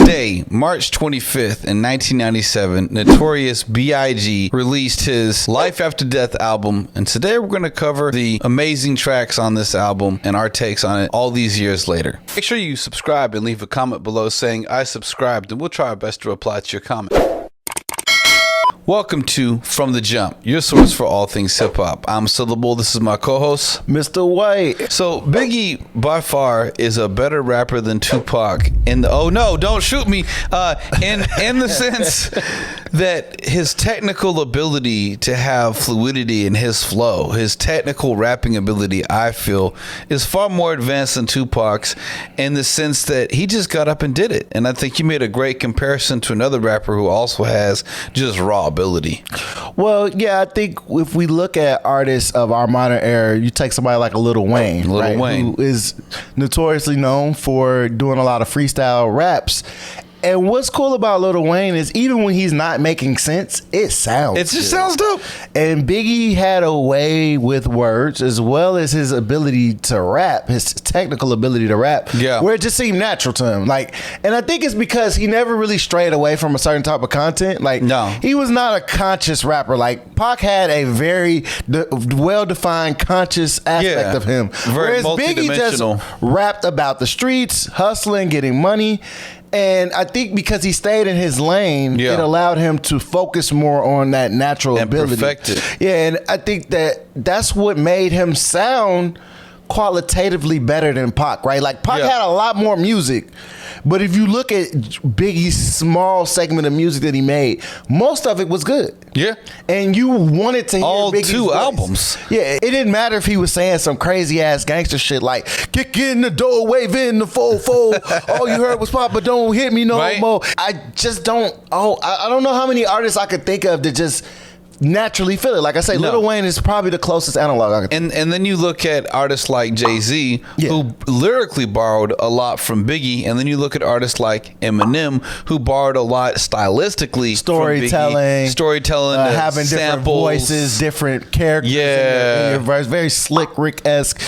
day, March 25th in 1997, Notorious B.I.G. released his Life After Death album, and today we're going to cover the amazing tracks on this album and our takes on it all these years later. Make sure you subscribe and leave a comment below saying I subscribed, and we'll try our best to reply to your comment. Welcome to From the Jump, your source for all things hip-hop. I'm Syllable. This is my co-host, Mr. White. So Biggie, by far, is a better rapper than Tupac. Oh no, don't shoot me. In the sense that his technical ability to have fluidity in his flow, his technical rapping ability, I feel, is far more advanced than Tupac's. In the sense that he just got up and did it. And I think you made a great comparison to another rapper who also has just raw ability. Well, yeah, I think if we look at artists of our modern era, you take somebody like a Lil Wayne, who is notoriously known for doing a lot of freestyle raps. And what's cool about Lil Wayne is even when he's not making sense, it sounds It just sounds dope. And Biggie had a way with words as well as his ability to rap, his technical ability to rap, where it just seemed natural to him. And I think it's because he never really strayed away from a certain type of content. He was not a conscious rapper. Pac had a very well-defined conscious aspect of him. Whereas Biggie just rapped about the streets, hustling, getting money. And I think because he stayed in his lane, it allowed him to focus more on that natural ability. Perfect it. Yeah, and I think that's what made him sound qualitatively better than Pac, right? Pac had a lot more music, but if you look at Biggie's small segment of music that he made, most of it was good. Yeah. And you wanted to hear all Biggie's two voice. albums. Yeah, it didn't matter if he was saying some crazy ass gangster shit like kick in the door, wave in the fo-fo. All you heard was Papa, don't hit me no more. I just don't I don't know how many artists I could think of that just naturally feel it. Like I say, Lil Wayne is probably the closest analog I could think. And then you look at artists like Jay-Z, who lyrically borrowed a lot from Biggie, and then you look at artists like Eminem, who borrowed a lot stylistically storytelling, from Biggie, having samples, different voices, different characters in your verse, very Slick Rick-esque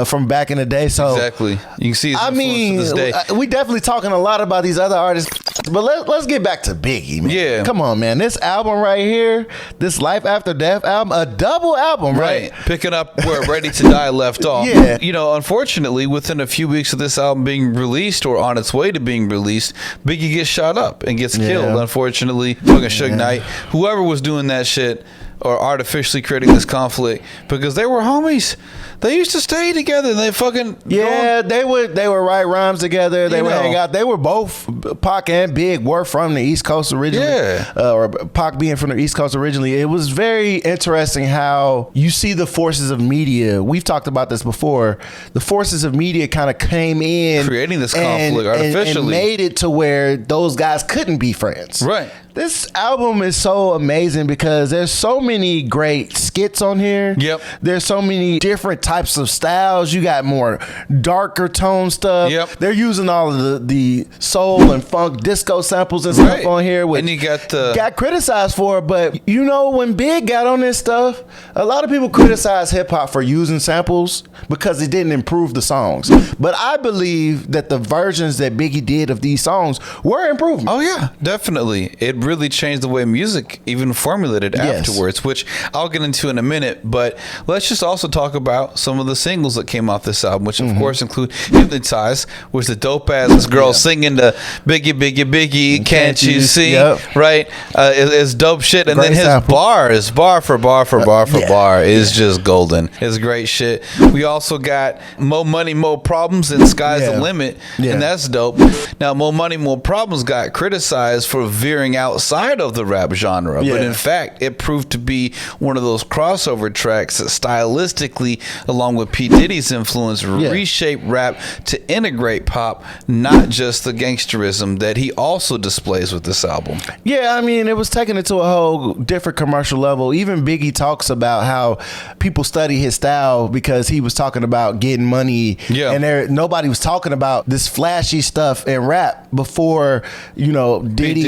from back in the day. So exactly, you can see his influence to this day. We definitely talking a lot about these other artists, but let's get back to Biggie, man. Yeah, come on, man. This album right here, this Life After Death album, a double album, right? Picking up where Ready to Die left off. Yeah. You know, unfortunately, within a few weeks of this album being released or on its way to being released, Biggie gets shot up and gets killed, unfortunately. Fucking Suge Knight. Whoever was doing that shit or artificially creating this conflict, because they were homies. They used to stay together. They fucking they would write rhymes together. They would hang out. They were both, Pac and Big were from the East Coast originally. Or Pac being from the East Coast originally. It was very interesting how you see the forces of media. We've talked about this before. The forces of media kind of came in, creating this conflict artificially, and made it to where those guys couldn't be friends. Right. This album is so amazing because there's so many great skits on here. Yep. There's so many different types of styles. You got more darker tone stuff. Yep. They're using all of the soul and funk disco samples and stuff on here. And you got criticized for it, but you know, when Big got on this stuff, a lot of people criticize hip hop for using samples because it didn't improve the songs. But I believe that the versions that Biggie did of these songs were improvements. Oh yeah, definitely. It really changed the way music even formulated afterwards, which I'll get into in a minute. But let's just also talk about some of the singles that came off this album, which of course include Hypnotize, which the dope ass girl singing the Biggie, Biggie, Biggie, can't you see? Right? It's dope shit. And then his bars, bar for bar is just golden. It's great shit. We also got More Money, More Problems and Sky's the Limit. And that's dope. Now, More Money, More Problems got criticized for veering outside of the rap genre. But in fact, it proved to be one of those crossover tracks that stylistically, along with P. Diddy's influence, reshaped rap to integrate pop, not just the gangsterism that he also displays with this album. Yeah, I mean, it was taking it to a whole different commercial level. Even Biggie talks about how people study his style because he was talking about getting money. Yeah. And nobody was talking about this flashy stuff in rap before, you know, Diddy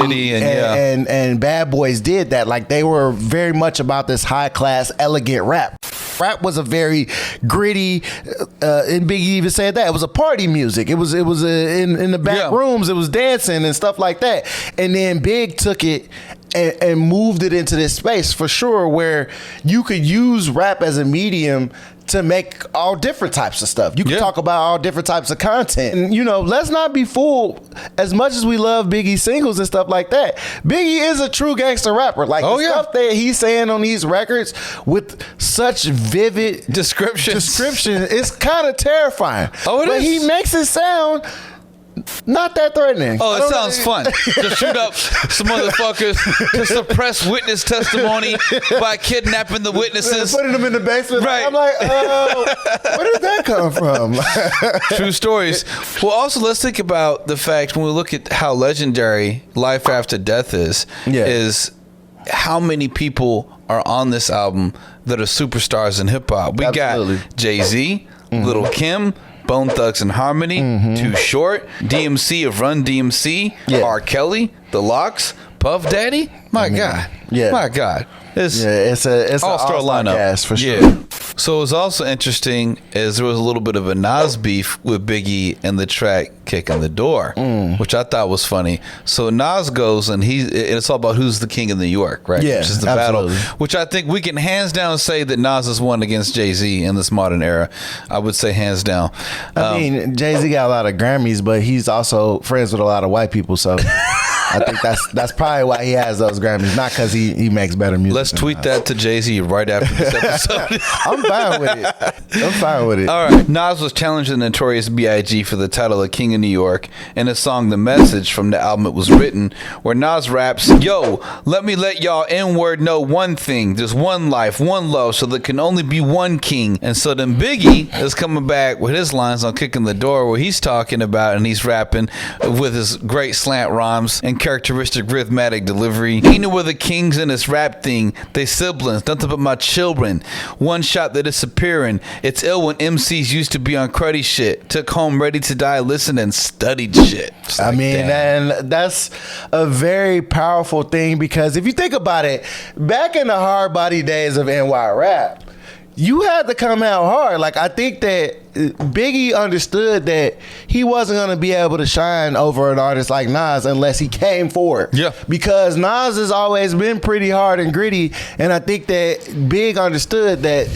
and Bad Boys did that. Like, they were very much much about this high class, elegant rap. Rap was a very gritty, and Biggie even said that it was a party music. It was in the back rooms. It was dancing and stuff like that. And then Big took it and moved it into this space for sure, where you could use rap as a medium to make all different types of stuff. You can talk about all different types of content. And, you know, let's not be fooled. As much as we love Biggie singles and stuff like that, Biggie is a true gangster rapper. Like, the stuff that he's saying on these records with such vivid description, it's kind of terrifying. But he makes it sound not that threatening. Oh, it sounds fun to shoot up some motherfuckers, to suppress witness testimony by kidnapping the witnesses, putting them in the basement. Right. I'm like, where did that come from? True stories. Well, also let's think about the fact when we look at how legendary Life After Death is how many people are on this album that are superstars in hip hop. We got Jay-Z, Lil' Kim, Bone Thugs and Harmony, Too Short, DMC of Run DMC, R. Kelly, The Lox, Puff Daddy. My God. It's all-star lineup for sure. Yeah. So it was also interesting as there was a little bit of a Nas beef with Biggie and the track Kicking the Door, which I thought was funny. So Nas goes and it's all about who's the king of New York, right? Yeah, which is the battle, which I think we can hands down say that Nas has won against Jay-Z in this modern era. I would say hands down. I mean, Jay-Z got a lot of Grammys, but he's also friends with a lot of white people, so I think that's probably why he has those Grammys, not because he makes better music. Let's tweet that to Jay-Z right after this episode. I'm fine with it. All right. Nas was challenging the notorious B.I.G. for the title of King of New York in his song The Message from the album It Was Written, where Nas raps, "Yo, let me let y'all N-word know one thing. There's one life, one love, so there can only be one king." And so then Biggie is coming back with his lines on Kicking the Door, where he's talking about and he's rapping with his great slant rhymes and characteristic rhythmic delivery. "He knew where the kings in this rap thing. They siblings, nothing but my children. One shot, they're disappearing. It's ill when MCs used to be on cruddy shit. Took home ready to die, listened and studied shit." I mean, and that's a very powerful thing, because if you think about it, back in the hard body days of NY rap, you had to come out hard. Like, I think that Biggie understood that he wasn't going to be able to shine over an artist like Nas unless he came forward. Yeah. Because Nas has always been pretty hard and gritty, and I think that Big understood that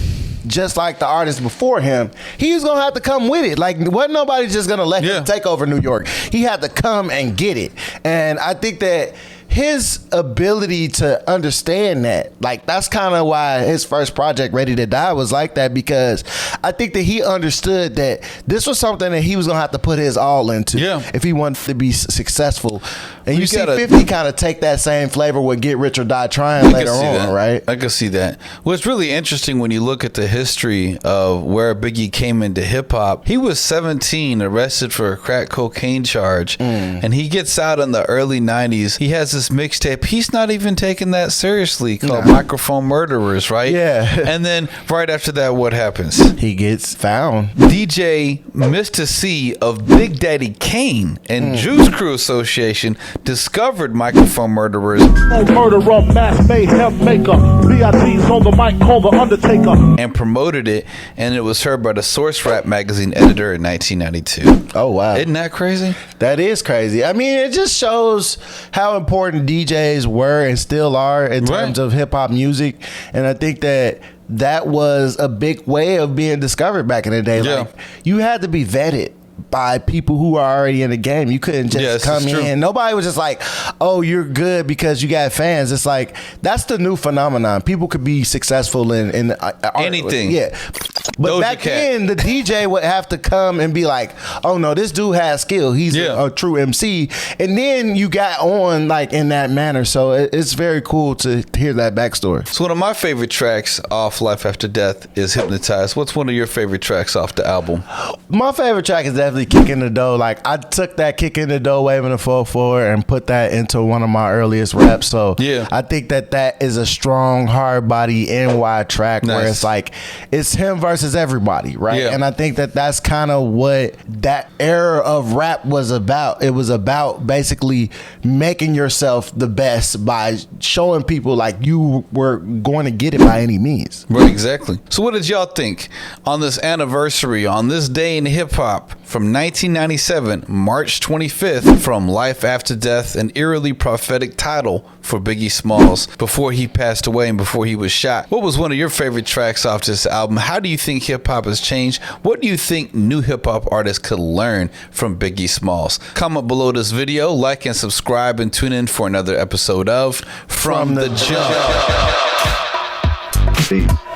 just like the artists before him, he was going to have to come with it. Like, wasn't nobody just going to let him take over New York. He had to come and get it. And I think that his ability to understand that, like, that's kind of why his first project, Ready to Die, was like that, because I think that he understood that this was something that he was going to have to put his all into if he wanted to be successful. And you see 50 kind of take that same flavor with Get Rich or Die Trying later on, right? I can see that. Well, it's really interesting when you look at the history of where Biggie came into hip-hop. He was 17, arrested for a crack cocaine charge, and he gets out in the early 90s. He has this mixtape. He's not even taking that seriously, called Microphone Murderers, right? Yeah. And then right after that, what happens? He gets found. DJ Mr. C of Big Daddy Kane and Juice Crew Association discovered Microphone Murderers. Murderer, mass mayhem maker. B.I.G's on the mic, call the Undertaker. And promoted it, and it was heard by the Source Rap magazine editor in 1992. Oh, wow. Isn't that crazy? That is crazy. I mean, it just shows how important DJs were and still are in terms of hip-hop music. And I think that was a big way of being discovered back in the day. Yeah. Like, you had to be vetted by people who are already in the game. You couldn't just come in. Nobody was just like, "Oh, you're good because you got fans." It's like, that's the new phenomenon. People could be successful in anything. Yeah. But back then, the DJ would have to come and be like, "Oh no, this dude has skill. He's a true MC." And then you got on like in that manner. So it's very cool to hear that backstory. So one of my favorite tracks off Life After Death is Hypnotized. What's one of your favorite tracks off the album? My favorite track is definitely definitely Kick in the Door. Like, I took that Kick in the Door, Waving the 4-4 and put that into one of my earliest raps. So yeah, I think that is a strong, hard body NY track where it's like, it's him versus everybody, right? Yeah. And I think that's kind of what that era of rap was about. It was about basically making yourself the best by showing people like you were going to get it by any means. Right, exactly. So what did y'all think on this anniversary, on this day in hip hop from 1997, March 25th, from Life After Death, an eerily prophetic title for Biggie Smalls before he passed away and before he was shot? What was one of your favorite tracks off this album? How do you think hip hop has changed? What do you think new hip hop artists could learn from Biggie Smalls? Comment below this video, like and subscribe, and tune in for another episode of From the Jump. Peace.